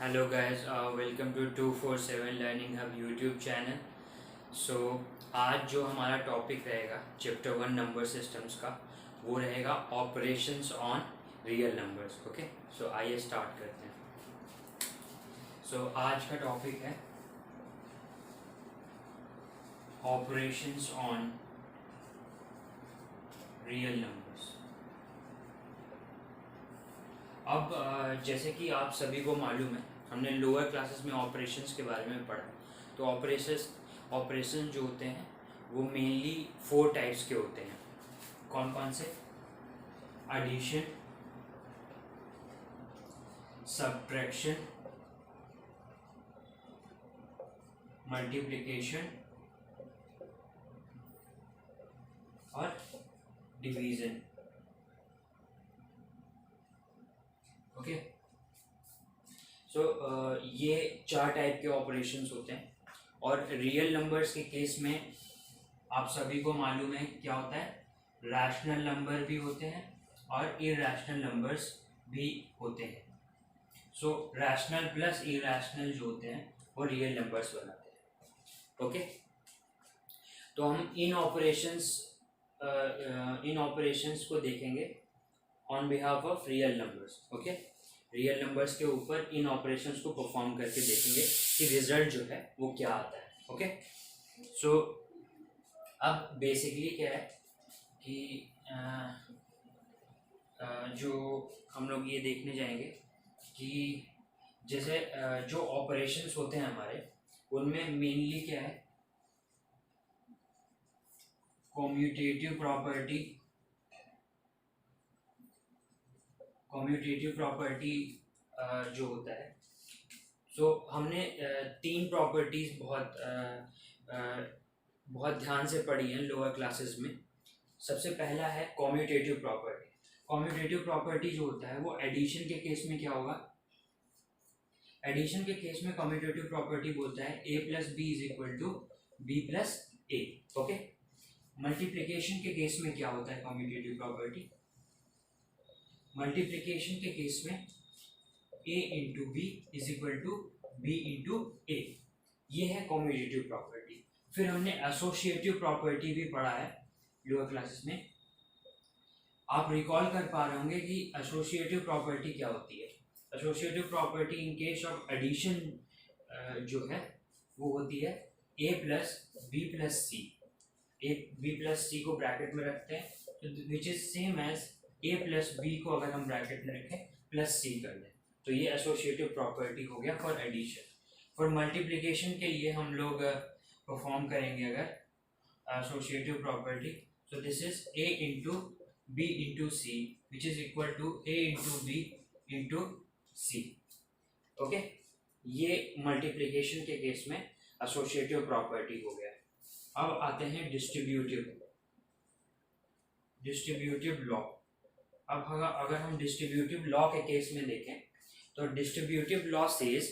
Hello guys, welcome to 247 learning hub YouTube channel. So आज जो हमारा टॉपिक रहेगा चैप्टर 1 नंबर सिस्टम्स का, वो रहेगा operations on real numbers. Okay, so आइए स्टार्ट करते हैं। सो आज का टॉपिक है ऑपरेशंस ऑन रियल नंबर्स। अब जैसे कि आप सभी को मालूम है, हमने लोअर क्लासेस में ऑपरेशंस के बारे में पढ़ा। तो ऑपरेशन जो होते हैं वो मेनली 4 टाइप्स के होते हैं। कौन कौन से? एडिशन, सब्ट्रैक्शन, मल्टीप्लिकेशन और डिवीजन। ओके, सो ये 4 टाइप के ऑपरेशंस होते हैं। और रियल नंबर्स के केस में आप सभी को मालूम है क्या होता है, रैशनल नंबर भी होते हैं और इरैशनल नंबर्स भी होते हैं। सो रैशनल प्लस इरैशनल जो होते हैं वो रियल नंबर्स बनाते हैं। ओके, तो हम इन ऑपरेशंस को देखेंगे on behalf of real numbers. Okay, real numbers के ऊपर इन ऑपरेशंस को परफॉर्म करके देखेंगे कि रिजल्ट जो है वो क्या आता है। ओके, सो अब बेसिकली क्या है कि जो हम लोग ये देखने जाएंगे कि जैसे जो ऑपरेशंस होते हैं हमारे, उनमें मेनली क्या है, कम्यूटेटिव प्रॉपर्टी जो होता है। सो हमने 3 प्रॉपर्टीज बहुत ध्यान से पढ़ी हैं लोअर क्लासेस में। सबसे पहला है कम्यूटेटिव प्रॉपर्टी। कम्यूटेटिव प्रॉपर्टी जो होता है वो एडिशन के केस में क्या होगा, एडिशन के केस में कम्यूटेटिव प्रॉपर्टी बोलता है a plus B is equal to B plus A. Okay, multiplication के केस में क्या होता है कम्यूटेटिव प्रॉपर्टी, मल्टीप्लिकेशन के केस में a into B is equal to B into A. ये है कम्यूटेटिव प्रॉपर्टी। फिर हमने एसोसिएटिव प्रॉपर्टी भी पढ़ा है लोअर क्लासेस में। आप रिकॉल कर पा रहे होंगे कि एसोसिएटिव प्रॉपर्टी क्या होती है। Associative property in case of addition जो है वो होती है a plus B plus C. A B plus C को ब्रैकेट में रखते हैं, which is same as a plus B को अगर हम ब्रैकेट में रखें प्लस सी कर दें, तो ये एसोसिएटिव प्रॉपर्टी हो गया फॉर एडिशन। फॉर मल्टीप्लिकेशन के लिए हम लोग परफॉर्म करेंगे अगर associative property, so this is a into B into C which is equal to a into B into C. Okay, ये मल्टीप्लिकेशन के केस में एसोसिएटिव प्रॉपर्टी हो गया। अब आते हैं डिस्ट्रीब्यूटिव लॉ। अब अगर हम डिस्ट्रीब्यूटिव लॉ के केस में देखें तो डिस्ट्रीब्यूटिव लॉ सेज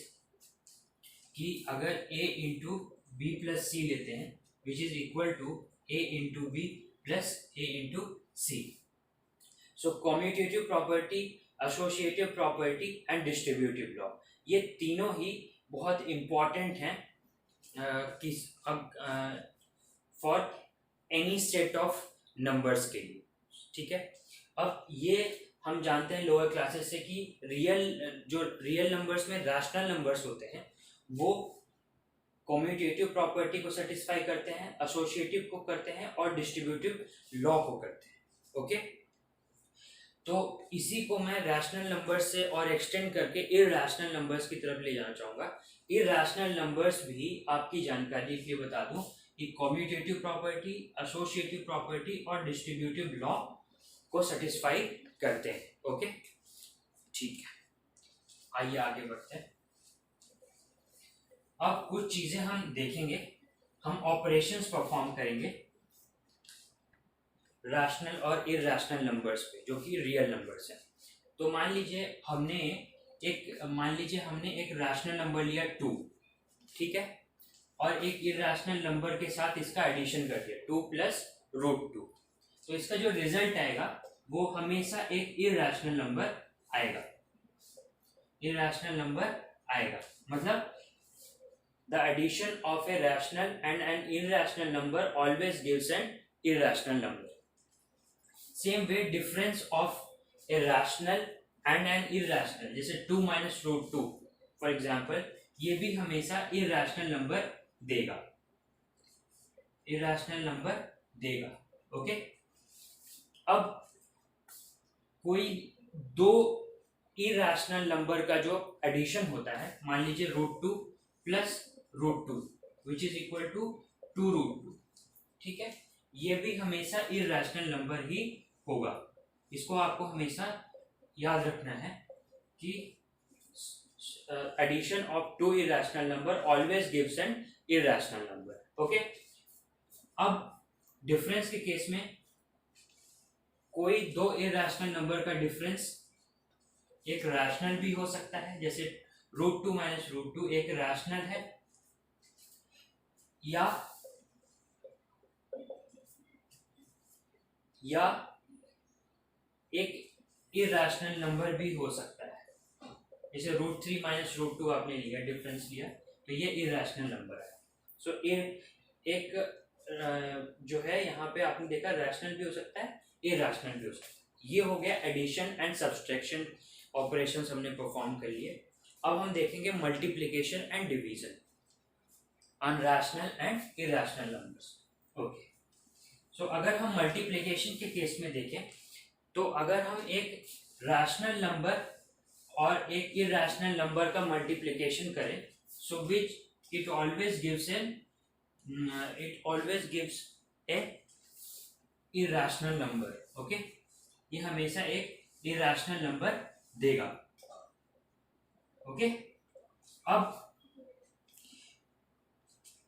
कि अगर a into B plus C लेते हैं which is equal to a into B plus A into C. So commutative property, associative property and distributive law, ये तीनों ही बहुत इंपॉर्टेंट हैं for any set of numbers के लिए। ठीक है, अब ये हम जानते हैं लोअर क्लासेस से कि रियल नंबर्स में रैशनल नंबर्स होते हैं वो कम्यूटेटिव प्रॉपर्टी को सेटिस्फाई करते हैं, एसोसिएटिव को करते हैं और डिस्ट्रीब्यूटिव लॉ को करते हैं। ओके, तो इसी को मैं रैशनल नंबर्स से और एक्सटेंड करके इरैशनल नंबर्स की तरफ ले जाना चाहूँगा। इरैशनल नंबर्स भी आपकी जानकारी के लिए बता दूं कि कम्यूटेटिव प्रॉपर्टी, एसोसिएटिव प्रॉपर्टी और डिस्ट्रीब्यूटिव लॉ को सेटिस्फाई करते हैं। ओके, ठीक है, आइए आगे बढ़ते हैं। अब कुछ चीजें हम देखेंगे, हम ऑपरेशंस परफॉर्म करेंगे रैशनल और इरैशनल नंबर्स पे जो कि रियल नंबर्स हैं। तो मान लीजिए हमने एक रैशनल नंबर लिया 2, ठीक है, और एक इरैशनल नंबर के साथ इसका एडिशन कर दिया 2 प्लस रूट 2, तो इसका जो रिजल्ट आएगा वो हमेशा एक इरैशनल नंबर आएगा। इरैशनल नंबर आएगा। मतलब the addition of a rational and an irrational number always gives an irrational number. Same way difference of a rational and an irrational, जैसे 2 माइनस रूट 2 फॉर एग्जाम्पल, ये भी हमेशा irrational number देगा, irrational number देगा। Okay, अब कोई दो irrational number का जो एडिशन होता है, मान लीजिए root 2 plus root 2 which is equal to 2 root 2, ठीक है, ये भी हमेशा इरैशनल नंबर ही होगा। इसको आपको हमेशा याद रखना है कि addition of two irrational number always gives an irrational number. Okay, अब डिफरेंस के केस में कोई दो इरैशनल नंबर का डिफरेंस एक रैशनल भी हो सकता है, जैसे रूट 2 माइनस रूट 2 एक रैशनल है, या एक इरैशनल नंबर भी हो सकता है, जैसे रूट 3 माइनस रूट 2 आपने लिया, डिफरेंस लिया, तो ये इरैशनल नंबर है। सो एक जो है यहाँ पे आपने देखा रैशनल भी हो सकता है, इरैशनल भी हो सकता है। ये हो गया एडिशन एंड सब्सट्रैक्शन ऑपरेशंस हमने परफॉर्म कर लिए। अब हम देखेंगे multiplication and division on rational and irrational numbers. Okay, so अगर हम मल्टीप्लिकेशन के केस में देखें, तो अगर हम एक रैशनल नंबर और एक इरैशनल नंबर का मल्टीप्लिकेशन करें, so which it always gives a irrational number. Okay, ये हमेशा एक इरैशनल नंबर देगा। ओके, अब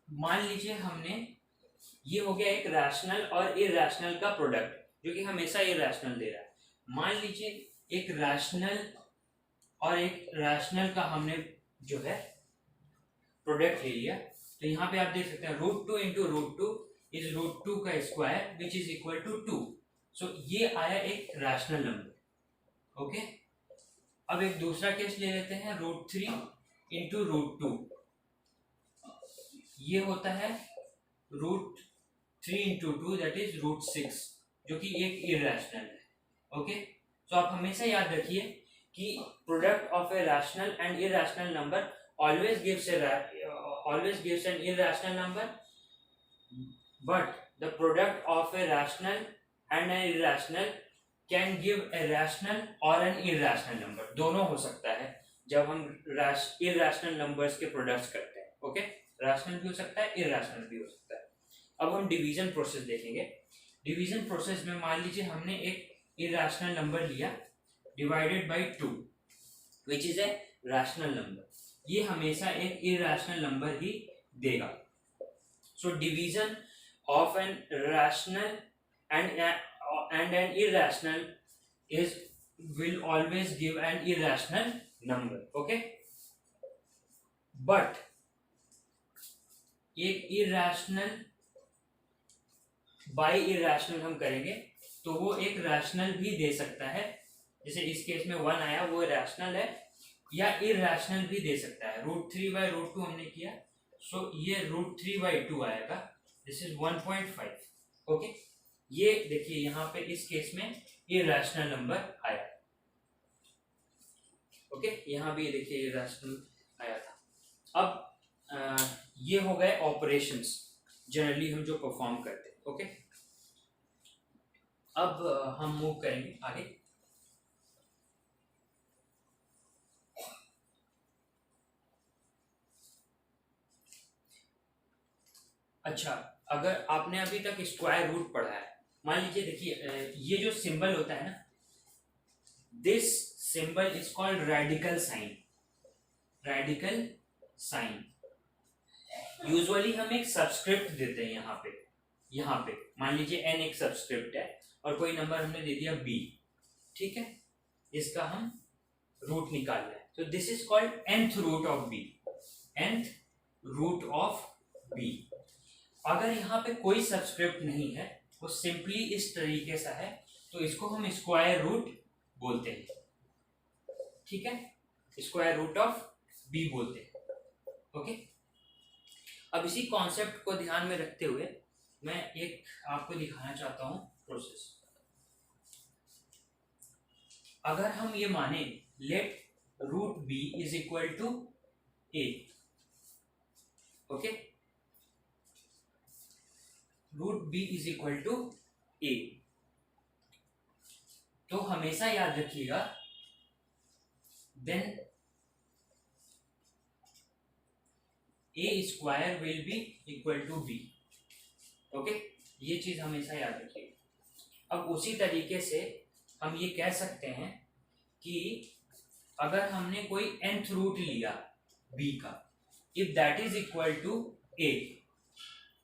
मान लीजिए हमने, ये हो गया एक रैशनल और इरैशनल का प्रोडक्ट जो कि हमेशा इरैशनल दे रहा है। मान लीजिए एक रैशनल और एक रैशनल का हमने जो है प्रोडक्ट ले लिया, तो यहाँ पे आप देख सकते हैं root 2 into root 2 is root 2 का square which is equal to 2। So ये आया एक रैशनल नंबर। ओके, अब एक दूसरा केस ले लेते हैं, रूट 3 इंटू रूट 2, ये होता है root 3 into 2 that is root 6, जो कि एक इरैशनल है। ओके, तो आप हमेशा याद रखिए कि product of a rational and irrational number always gives an irrational number, but the product of a rational and an irrational can give a rational और एन इरैशनल नंबर। दोनों हो सकता है जब हम इरैशनल नंबर्स के प्रोडक्ट्स करते हैं। ओके, रैशनल भी हो सकता है, इरैशनल भी हो सकता है। अब हम डिवीजन प्रोसेस देखेंगे। डिवीजन प्रोसेस में मान लीजिए हमने एक इरैशनल नंबर लिया divided by 2 which is a rational number, ये हमेशा एक इरैशनल नंबर ही देगा। So division of an rational and an irrational will always give an irrational number. Okay, but एक इरैशनल बाई इरैशनल हम करेंगे तो वो एक रैशनल भी दे सकता है, जैसे इस केस में 1 आया वो रैशनल है, या इरैशनल भी दे सकता है। रूट 3 बाई रूट 2 हमने किया, सो ये रूट 3 बाई 2 आएगा, दिस इज 1.5। ओके, ये देखिए यहाँ पे इस केस में इरैशनल नंबर आया। ओके, यहाँ भी देखिए इरैशनल आया था। अब ये हो गए ऑपरेशंस जनरली हम जो परफॉर्म करते हैं। ओके, अब हम मूव करेंगे आगे। अच्छा, अगर आपने अभी तक स्क्वायर रूट पढ़ा है, मान लीजिए देखिए ये जो सिंबल होता है ना, this symbol is called radical sign. Radical sign usually हम एक सबस्क्रिप्ट देते हैं यहाँ पे मान लीजिए n एक सबस्क्रिप्ट है और कोई नंबर हमने दे दिया b, ठीक है, इसका हम रूट निकाल रहे हैं, तो this is called nth root of b। nth root of b, अगर यहाँ पे कोई सबस्क्रिप्ट नहीं है, वो सिंपली इस तरीके से है, तो इसको हम स्क्वायर रूट बोलते हैं। ठीक है, स्क्वायर रूट ऑफ बी बोलते हैं। ओके, अब इसी कॉन्सेप्ट को ध्यान में रखते हुए मैं एक आपको दिखाना चाहता हूं प्रोसेस। अगर हम ये माने let root B is equal to A, okay, root B is equal to A, तो हमेशा याद रखिएगा then A square will be equal to B. Okay, ये चीज हमेशा याद रखिएगा। अब उसी तरीके से हम ये कह सकते हैं कि अगर हमने कोई nth रूट लिया b का, if that is equal to a,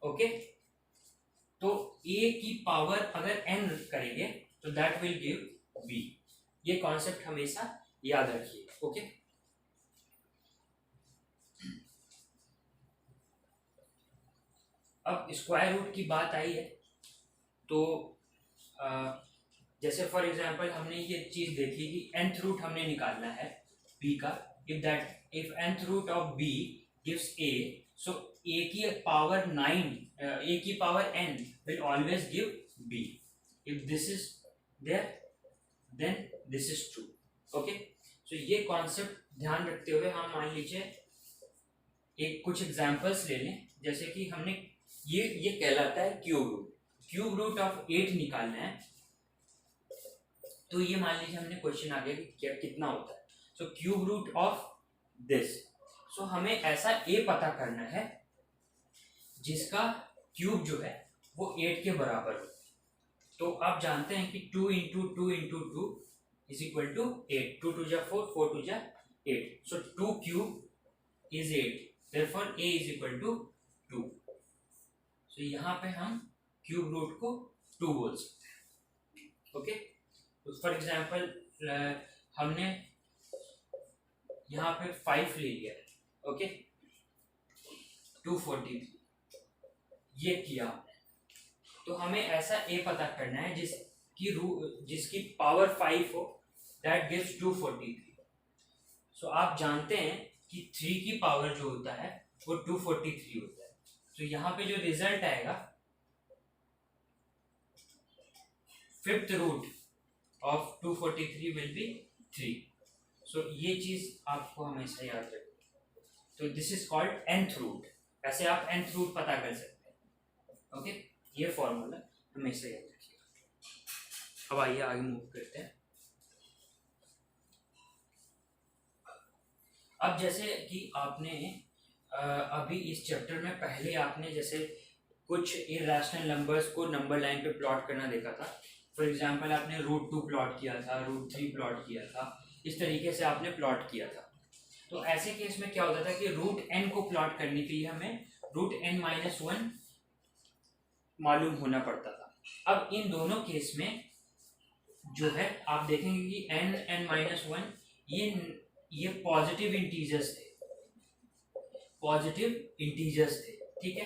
okay, तो a की पावर अगर n करेंगे तो दैट विल गिव b। ये कॉन्सेप्ट हमेशा याद रखिए। ओके, अब स्क्वायर रूट की बात आई है तो जैसे फॉर एग्जांपल हमने ये चीज देखी कि nth रूट हमने निकालना है b का, if nth root of b gives a, so a की पावर 9, a की power n will always give b। If this is there then this is true. Okay, so ये कॉन्सेप्ट ध्यान रखते हुए हम मान लीजिए एक कुछ एग्जांपल्स ले लें। जैसे कि हमने ये कहलाता है क्यूब रूट ऑफ 8 निकालना है, तो ये मान लीजिए हमने क्वेश्चन आ गया कि क्या कितना होता है। So cube root of this, so हमें ऐसा a पता करना है जिसका क्यूब जो है वो 8 के बराबर हो। तो आप जानते हैं कि 2 into 2 into 2 is equal to 8, 2 2 जा 4, 4 2 जा 8, so 2 cube is 8, therefore a is equal to 2। So यहाँ पे हम क्यूब रूट को 2 बोल सकते हैं। ओके, तो फॉर एग्जाम्पल हमने यहाँ पे 5 ले लिया, ओके, 243 ये किया हमने, तो हमें ऐसा a पता करना है जिसकी पावर 5 हो, दैट गिव्स 243। सो आप जानते हैं कि 3 की पावर जो होता है वो 243 होता है। तो यहाँ पे जो रिजल्ट आएगा, fifth root of 243 will be 3। So ये चीज आपको हमेशा याद रखनी। तो this is called nth root, ऐसे आप nth रूट पता कर सकते हैं। ओके, ये फॉर्मूला हमेशा याद रखिएगा। अब आइए आगे मूव करते हैं। अब जैसे कि आपने अभी इस चैप्टर में पहले आपने जैसे कुछ इरेशनल नंबर्स को नंबर लाइन पे प्लॉट करना देखा था। फॉर एग्जांपल आपने √2 प्लॉट किया था, √3 प्लॉट किया था, इस तरीके से आपने प्लॉट किया था। तो ऐसे केस में क्या होता था कि √n को प्लॉट करने के लिए हमें √n-1 मालूम होना पड़ता था। अब इन दोनों केस में जो है आप देखेंगे कि n-1 ये पॉजिटिव इंटीजर्स थे, ठीक है।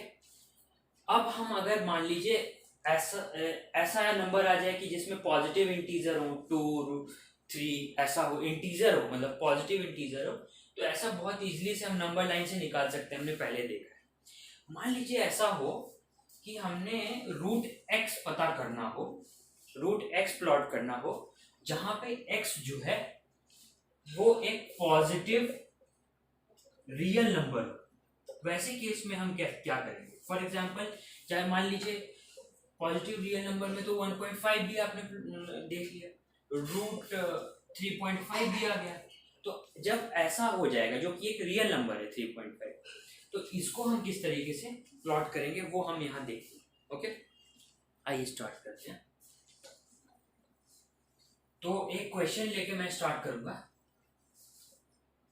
अब हम अगर मान लीजिए ऐसा नंबर आ जाए कि जिसमें पॉजिटिव इंटीजर हो, 2, 3 ऐसा हो, इंटीजर हो, मतलब पॉजिटिव इंटीजर हो, तो ऐसा बहुत इजीली से हम नंबर लाइन से निकाल सकते हैं, हमने पहले देखा है। मान लीजिए ऐसा हो कि हमने √x पता करना हो, √x प्लॉट करना हो, जहां पे x जो है वो एक पॉजिटिव रियल नंबर हो। वैसे केस में हम क्या करेंगे? फॉर एग्जांपल चाहे मान लीजिए पॉजिटिव रियल नंबर में तो 1.5 भी आपने देख लिया, √3.5 भी आ गया। तो जब ऐसा हो जाएगा जो कि एक रियल नंबर है 3.5, तो इसको हम किस तरीके से प्लॉट करेंगे वो हम यहाँ देखेंगे। ओके, आइए स्टार्ट करते हैं। तो एक क्वेश्चन लेके मैं स्टार्ट करूंगा।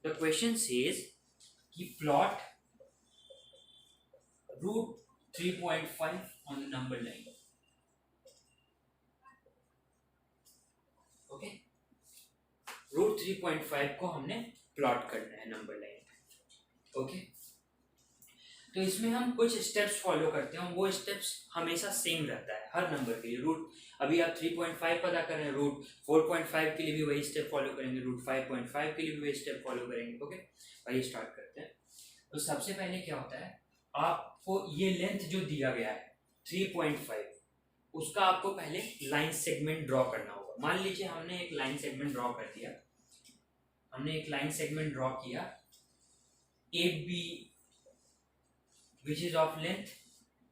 द क्वेश्चन सेज कि plot √3.5 on the number line. Okay, √3.5 को हमने प्लॉट करना है नंबर लाइन पे। ओके, तो इसमें हम कुछ स्टेप्स फॉलो करते हैं, वो स्टेप्स हमेशा सेम रहता है हर नंबर के लिए। रूट अभी आप 3.5 पता कर रहे हैं, रूट 4.5 के लिए भी वही स्टेप फॉलो करेंगे, रूट 5.5 के लिए भी वही स्टेप फॉलो करेंगे। ओके, आइए स्टार्ट करते हैं। तो सबसे पहले क्या होता है, आपको ये लेंथ जो दिया गया है 3.5, उसका आपको पहले लाइन सेगमेंट ड्रॉ करना होगा। मान लीजिए हमने एक लाइन सेगमेंट ड्रॉ कर दिया, हमने एक लाइन सेगमेंट ड्रॉ किया A B which is of length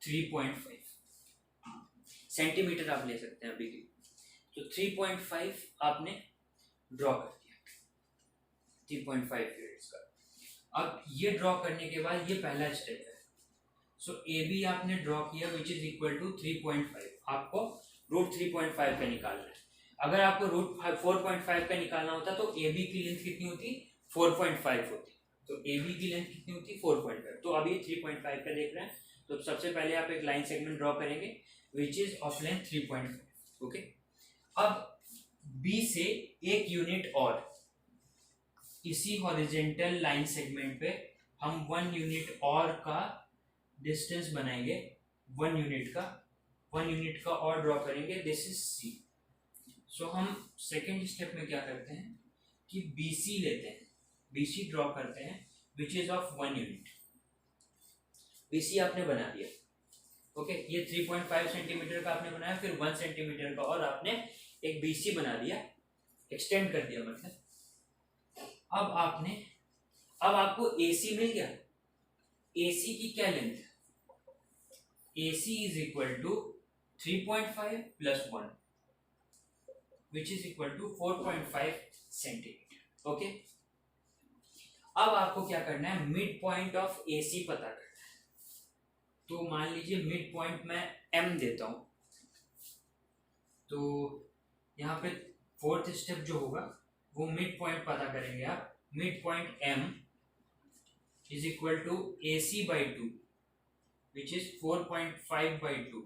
3.5 centimetre, आप ले सकते हैं अभी की। तो 3.5 आपने ड्रॉ कर दिया, 3.5 यूनिट्स का। अब ये ड्रॉ करने के बाद ये पहला स्टेप है। सो ए बी आपने ड्रॉ किया विच इज इक्वल टू 3.5, आपको रूट 3.5 का निकालना है। अगर आपको रूट 4.5 का निकालना होता तो ए बी की लेंथ कितनी होती, 4.5 होती। तो ए बी की लेंथ कितनी होती, 4.5। तो अभी 3.5 का देख रहे हैं, तो सबसे पहले आप एक लाइन सेगमेंट ड्रॉ करेंगे विच इज ऑफ लेंथ 3.5। ओके, अब बी से एक यूनिट और इसी हॉरिजेंटल लाइन सेगमेंट पे हम 1 यूनिट और का डिस्टेंस बनाएंगे, 1 यूनिट का और ड्रॉ करेंगे, दिस इज सी। सो हम सेकेंड स्टेप में क्या करते हैं कि BC लेते हैं, BC ड्रॉ करते हैं which is of 1 unit. BC आपने बना दिया। ओके, ये 3.5 सेंटीमीटर का आपने बनाया, फिर 1 सेंटीमीटर का और आपने एक BC बना दिया, एक्सटेंड कर दिया मतलब। अब आपको AC मिल गया। AC की क्या लेंथ है, AC is equal to 3.5 plus 1 which is equal to 4.5 centimetre. Okay, अब आपको क्या करना है, मिड पॉइंट ऑफ AC पता करना है। तो मान लीजिए मिड पॉइंट मैं M देता हूं, तो यहाँ पे फोर्थ स्टेप जो होगा वो मिड पॉइंट पता करेंगे आप। Mid point M is equal to AC by 2 which is 4.5 by 2,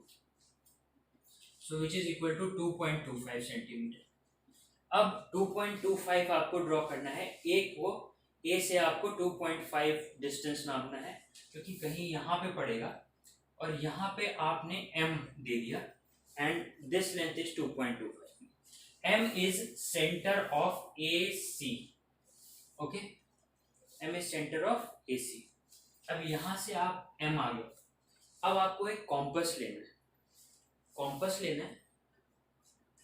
so which is equal to 2.25 centimetre. अब 2.25 आपको ड्रॉ करना है, एक वो A से आपको 2.5 डिस्टेंस नापना है, क्योंकि कहीं यहाँ पे पड़ेगा और यहाँ पे आपने M दे दिया and this length is 2.25। M is centre of AC। Okay, M is centre of AC। अब यहाँ से आप M आ गए, अब आपको एक कॉम्पस लेना है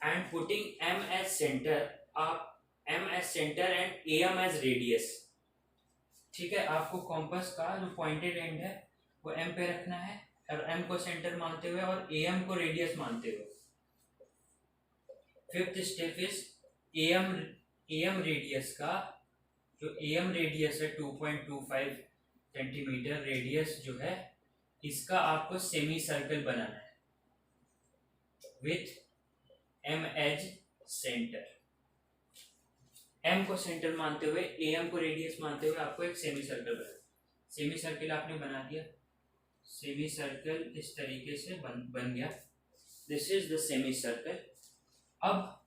and putting M as centre, आप M as centre and AM as radius. ठीक है, आपको कॉम्पस का जो पॉइंटेड एंड है वो M पे रखना है और M को सेंटर मानते हुए और AM को रेडियस मानते हुए। Fifth step is AM radius का, जो AM रेडियस है 2.25 सेंटीमीटर रेडियस जो है, इसका आपको सेमी सर्कल बनाना है with M as centre. M को सेंटर मानते हुए, AM को रेडियस मानते हुए आपको एक सेमी सर्कल बनाना। सेमी सर्कल आपने बना दिया, सेमी सर्कल इस तरीके से बन गया, this is the semi circle. अब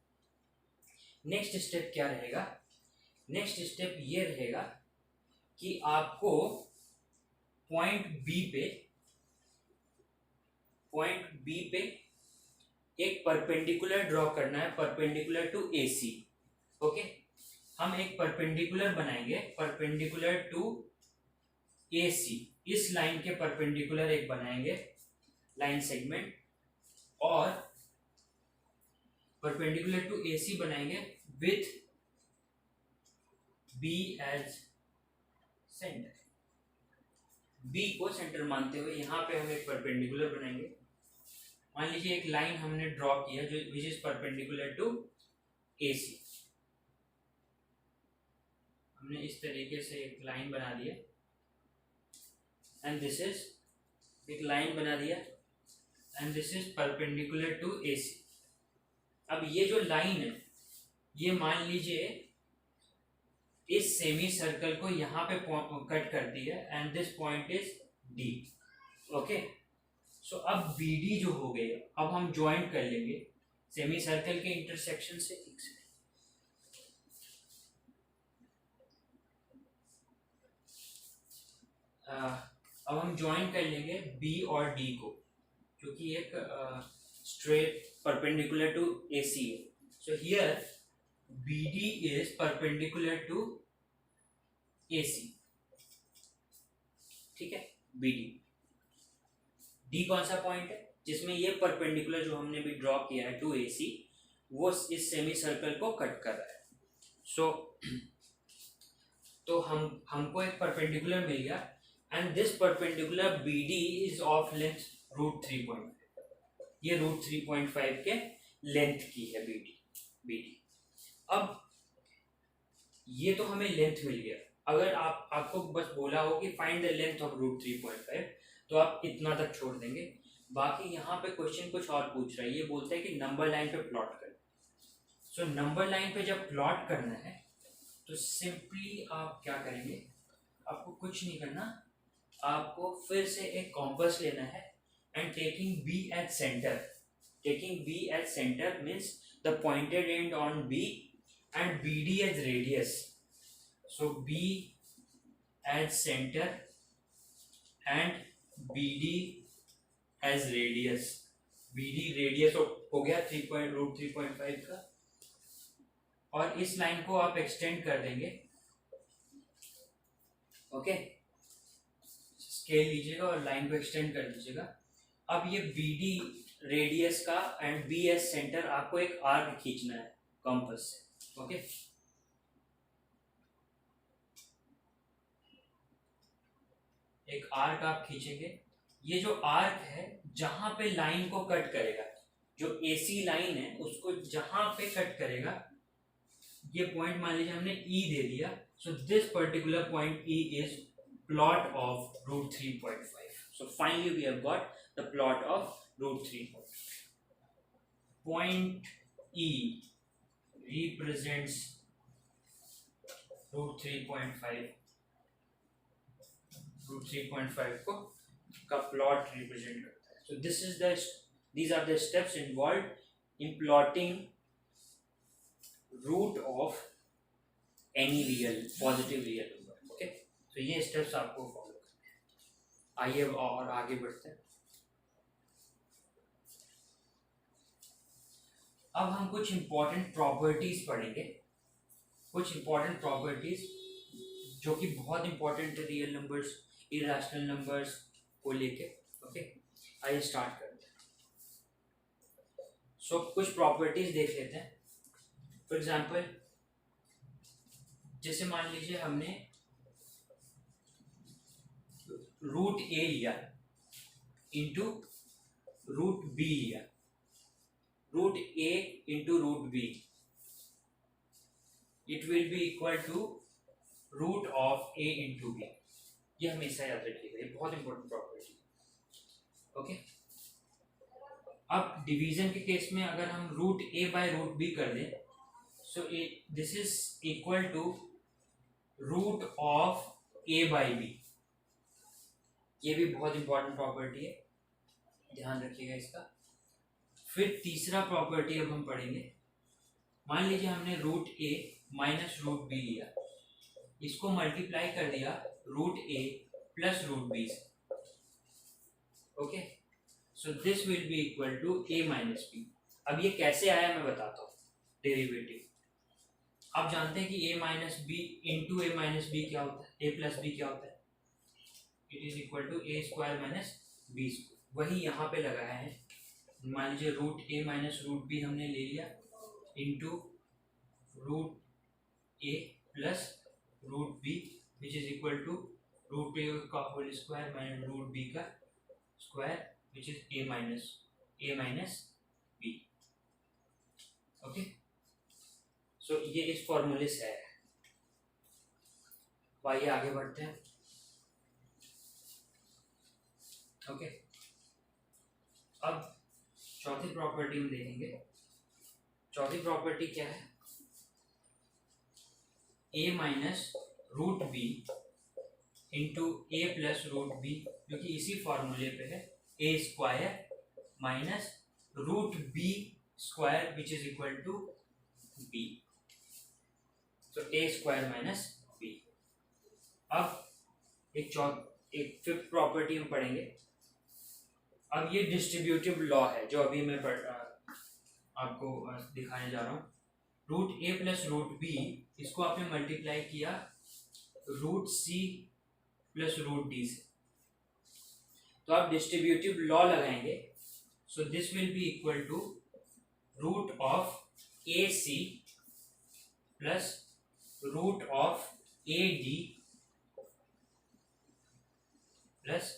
नेक्स्ट स्टेप क्या रहेगा, नेक्स्ट स्टेप ये रहेगा कि आपको पॉइंट बी पे एक परपेंडिकुलर ड्रॉ करना है, परपेंडिकुलर टू AC। ओके, हम एक परपेंडिकुलर बनाएंगे, परपेंडिकुलर टू AC, इस लाइन के परपेंडिकुलर एक बनाएंगे लाइन सेगमेंट, और परपेंडिकुलर टू AC बनाएंगे with B as centre. B को सेंटर मानते हुए यहाँ पे हम एक परपेंडिकुलर बनाएंगे। मान लीजिए एक लाइन हमने ड्रॉ किया जो which is perpendicular to AC। हमने इस तरीके से एक लाइन बना दिया एंड दिस इज एक लाइन बना दिया and this is perpendicular to AC। अब ये जो लाइन है ये मान लीजिए इस सेमी सर्कल को यहाँ पे कट करती है and this point is D। Okay, so अब BD जो हो गए, अब हम ज्वाइंट कर लेंगे सेमी सर्कल के इंटरसेक्शन से। अब हम ज्वाइन कर लेंगे बी और डी को, क्योंकि एक स्ट्रेट परपेंडिकुलर टू AC है. So here BD is perpendicular to AC. ठीक है, BD. D कौन सा पॉइंट है जिसमें ये परपेंडिकुलर जो हमने भी ड्रॉ किया है टू AC, वो इस सेमी सर्कल को कट कर रहा है. सो तो हमको एक परपेंडिकुलर मिल गया, and this perpendicular BD is of length √3.5. ये √3.5 के लेंथ की है BD. अब ये तो हमें लेंथ मिल गया. अगर आपको बस बोला हो कि फाइंड द लेंथ ऑफ √3.5, तो आप इतना तक छोड़ देंगे. बाकी यहाँ पे क्वेश्चन कुछ और पूछ रहा है. ये बोलता है कि नंबर लाइन पे प्लॉट कर. सो नंबर लाइन पे जब प्लॉट करना है तो सिंपली आप क्या करेंगे, आपको कुछ नहीं करना, आपको फिर से एक कॉम्पस लेना है and taking B as center. Taking B as center means the pointed end on B and BD as radius. So B as center and BD as radius. BD radius हो गया √3.5 का, और इस लाइन को आप extend कर देंगे. Okay, scale लीजिएगा और लाइन को एक्सटेंड कर दीजिएगा. अब ये BD रेडियस का एंड BS सेंटर आपको एक आर्क खींचना है कंपास से. ओके, एक आर्क आप खींचेंगे. ये जो आर्क है जहां पे लाइन को कट करेगा, जो AC लाइन है उसको जहां पे कट करेगा, ये पॉइंट मान लीजिए हमने E दे दिया. So this particular point E is plot of √3.5. So finally we have got the plot of √3.5. Point E represents √3.5. √3.5 को का प्लॉट रिप्रेजेंट करता है. So these are the steps involved in plotting root of any real positive real number. Okay, so ये steps आपको follow. आइए और आगे बढ़ते हैं. अब हम कुछ इंपॉर्टेंट प्रॉपर्टीज पढ़ेंगे, कुछ इंपॉर्टेंट प्रॉपर्टीज जो कि बहुत इंपॉर्टेंट है रियल नंबर्स, इरेशनल नंबर्स को लेके. ओके, आइए स्टार्ट करते हैं. सो कुछ प्रॉपर्टीज देख लेते हैं. फॉर एग्जांपल, जैसे मान लीजिए हमने √A लिया इंटू √B लिया. √A into √B, it will be equal to √A into B. ये हमेशा याद रखिएगा, ये बहुत इंपॉर्टेंट प्रॉपर्टी है. ओके, अब डिवीजन के केस में अगर हम √A बाय √B कर दें, so this is equal to √A by B. ये भी बहुत इंपॉर्टेंट प्रॉपर्टी है, ध्यान रखिएगा इसका. फिर तीसरा प्रॉपर्टी अब हम पढ़ेंगे. मान लीजिए हमने √A माइनस √B लिया, इसको मल्टीप्लाई कर दिया √A प्लस √B से. Okay, so this will be equal to A minus B. अब ये कैसे आया मैं बताता हूँ. डेरिवेटिव आप जानते हैं कि A minus B into A minus B क्या होता है, A प्लस B क्या होता है, it is equal to A square minus B square. वही यहाँ पे लगाया है. मान लीजिए √A माइनस √B हमने ले लिया into √A plus √B which is equal to √A का होल स्क्वायर माइनस √B का square which is A minus B. Okay, so ये इस फॉर्मूले से है. आइए आगे बढ़ते हैं. ओके, अब चौथी प्रॉपर्टी हम देखेंगे. चौथी प्रॉपर्टी क्या है, A minus √B into A plus √B, जो कि इसी फॉर्मूले पे है, A square minus √B square which is equal to B. तो A स्क्वायर माइनस B. अब एक एक फिफ्थ प्रॉपर्टी हम पढ़ेंगे। अब ये डिस्ट्रीब्यूटिव लॉ है जो अभी मैं आपको दिखाने जा रहा हूँ। रूट ए प्लस रूट बी, इसको आपने मल्टीप्लाई किया root c plus root d से, तो आप डिस्ट्रीब्यूटिव लॉ लगाएंगे। So this will be equal to root of a c plus root of a d plus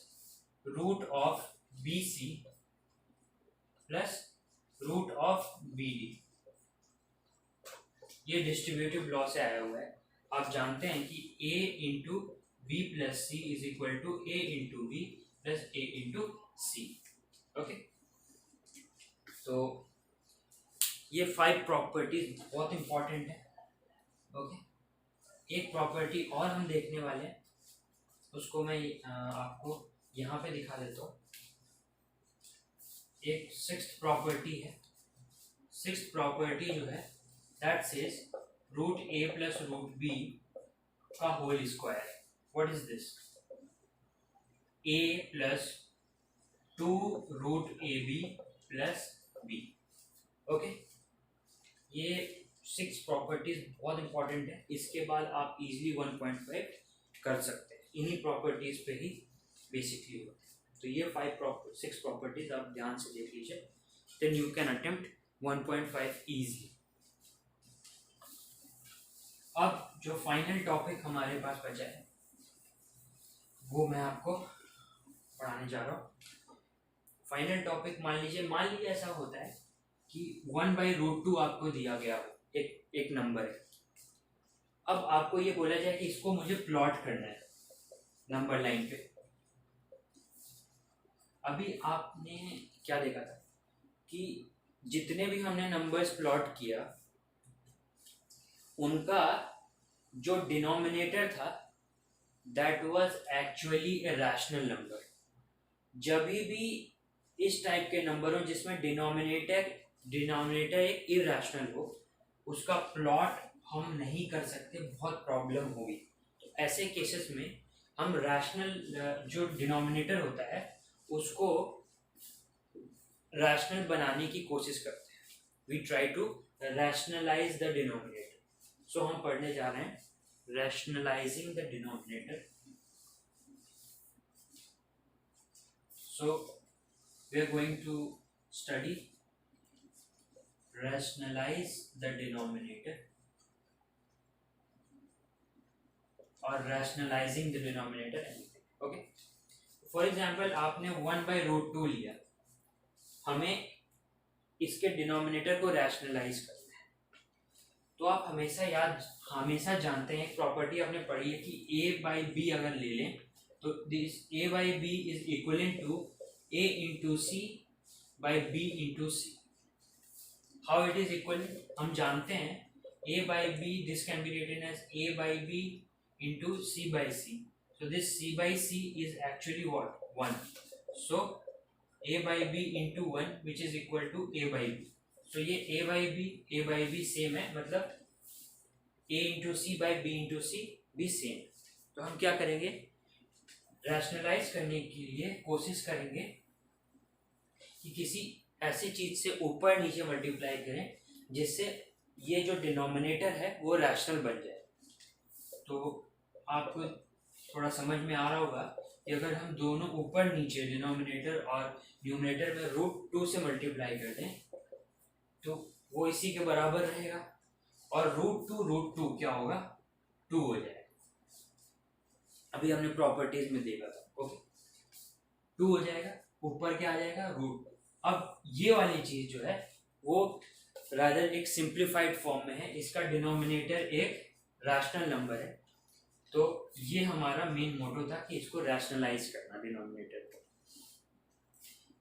root of b c plus root of b d. ये distributive law से आया हुआ है। आप जानते हैं कि a into B plus c is equal to a into B plus A into C. Okay, तो ये 5 प्रॉपर्टीज बहुत इंपॉर्टेंट है। ओके, एक प्रॉपर्टी और हम देखने वाले हैं, उसको मैं आपको यहाँ पे दिखा देता हूँ। एक 6th प्रॉपर्टी है। 6th प्रॉपर्टी जो है that says root A plus root B का whole square. What is this? a plus 2 root A B plus B. Okay, ये 6 प्रॉपर्टीज बहुत इंपॉर्टेंट है। इसके बाद आप इजीली 1.5 कर सकते हैं, इन्हीं प्रॉपर्टीज पे ही बेसिकली होते हैं। तो ये 6 प्रॉपर्टीज आप ध्यान से देख लीजिए, then you can attempt 1.5 easily. अब जो फाइनल टॉपिक हमारे पास बचा है वो मैं आपको पढ़ाने जा रहा हूँ। फाइनल टॉपिक मान लीजिए ऐसा होता है कि 1/√2 आपको दिया गया हो, एक नंबर है। अब आपको ये बोला जाए कि इसको मुझे प्लॉट करना है नंबर लाइन पे। अभी आपने क्या देखा था कि जितने भी हमने नंबर्स प्लॉट किया उनका जो डिनोमिनेटर था that was actually A rational number. जब भी इस टाइप के नंबर हो जिसमें डिनोमिनेटर एक इरेशनल हो, उसका प्लॉट हम नहीं कर सकते, बहुत प्रॉब्लम होगी। तो ऐसे केसेस में हम रैशनल जो डिनोमिनेटर होता है उसको रैशनल बनाने की कोशिश करते हैं। We try to rationalise the denominator. So हम पढ़ने जा रहे हैं rationalising the denominator. So we are going to study rationalize the denominator or rationalizing the denominator anything. Okay, for example आपने 1/√2 लिया, हमें इसके डिनोमिनेटर को रैशनलाइज करना है। तो आप हमेशा जानते हैं, एक प्रॉपर्टी आपने पढ़ी है कि a/b अगर ले लें तो this a/b is equivalent to a into C by b into C. How it is equal? हम जानते हैं a/b this can be written as a/b into c/c। So this c/c is actually what? 1। So a/b into 1 which is equal to a/b। So ये a/b same है, मतलब a into C by b into C भी same. तो हम क्या करेंगे, rationalise करने के लिए कोशिश करेंगे कि किसी ऐसी चीज से ऊपर नीचे मल्टीप्लाई करें जिससे ये जो डिनोमिनेटर है वो रैशनल बन जाए। तो आपको थोड़ा समझ में आ रहा होगा कि अगर हम दोनों ऊपर नीचे डिनोमिनेटर और न्यूमरेटर में √2 से मल्टीप्लाई कर दें तो वो इसी के बराबर रहेगा, और √2 क्या होगा? 2 हो जाएगा। अभी हमने प्रॉपर्टीज में देखा था। ओके, 2 हो जाएगा, ऊपर क्या आ जाएगा? √2। अब ये वाली चीज जो है वो रादर एक सिंप्लीफाइड फॉर्म में है, इसका डिनोमिनेटर एक रैशनल नंबर है। तो ये हमारा मेन मोटो था कि इसको रैशनलाइज करना डिनोमिनेटर को।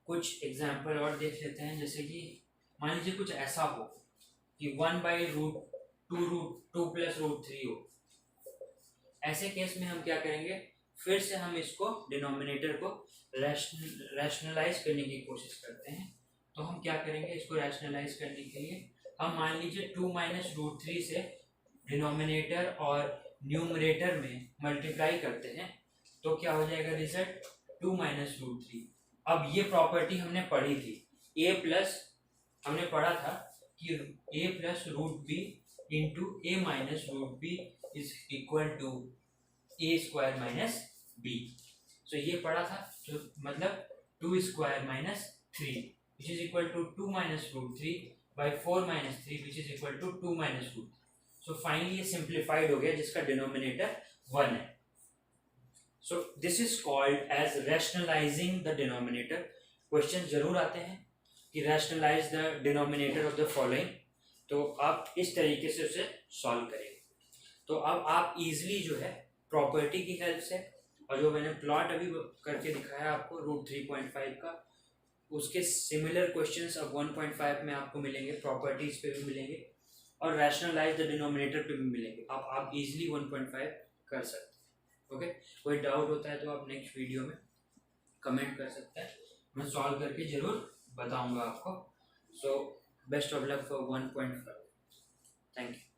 कुछ एग्जांपल और देख लेते हैं, जैसे कि मान लीजिए कुछ ऐसा हो कि 1/√2 प्लस √3 हो। ऐसे केस में हम क्या करेंगे, फिर से हम इसको डिनोमिनेटर को रैशनलाइज करने की कोशिश करते हैं। तो हम क्या करेंगे, इसको रैशनलाइज करने के लिए हम मान लीजिए 2 - √3 से डिनोमिनेटर और न्यूमरेटर में मल्टीप्लाई करते हैं। तो क्या हो जाएगा रिजल्ट 2 माइनस रूट 3। अब ये प्रॉपर्टी हमने पढ़ी थी, ए प्लस हमने पढ़ा था कि A plus root B into A minus root B is equal to A square minus B. So ये पढ़ा था, तो मतलब 2 square minus 3 which is equal to 2 minus root 3 by 4 minus 3 which is equal to 2 minus root. So finally ये simplified हो गया जिसका denominator 1 है। So this is called as rationalising the denominator. Question जरूर आते हैं कि rationalise the denominator of the following, तो आप इस तरीके से उसे सॉल्व करेंगे। तो अब आप इजीली जो है प्रॉपर्टी की हेल्प से, और जो मैंने प्लॉट अभी करके दिखाया आपको रूट 3.5 का, उसके सिमिलर क्वेश्चंस अब 1.5 में आपको मिलेंगे, प्रॉपर्टीज पे भी मिलेंगे और रैशनलाइज द डिनोमिनेटर पे भी मिलेंगे। आप इजीली 1.5 कर सकते हैं। ओके, कोई डाउट होता है तो आप नेक्स्ट वीडियो में कमेंट कर सकते हैं, मैं सॉल्व करके जरूर बताऊंगा आपको। So best of luck for 1.5। Thank you.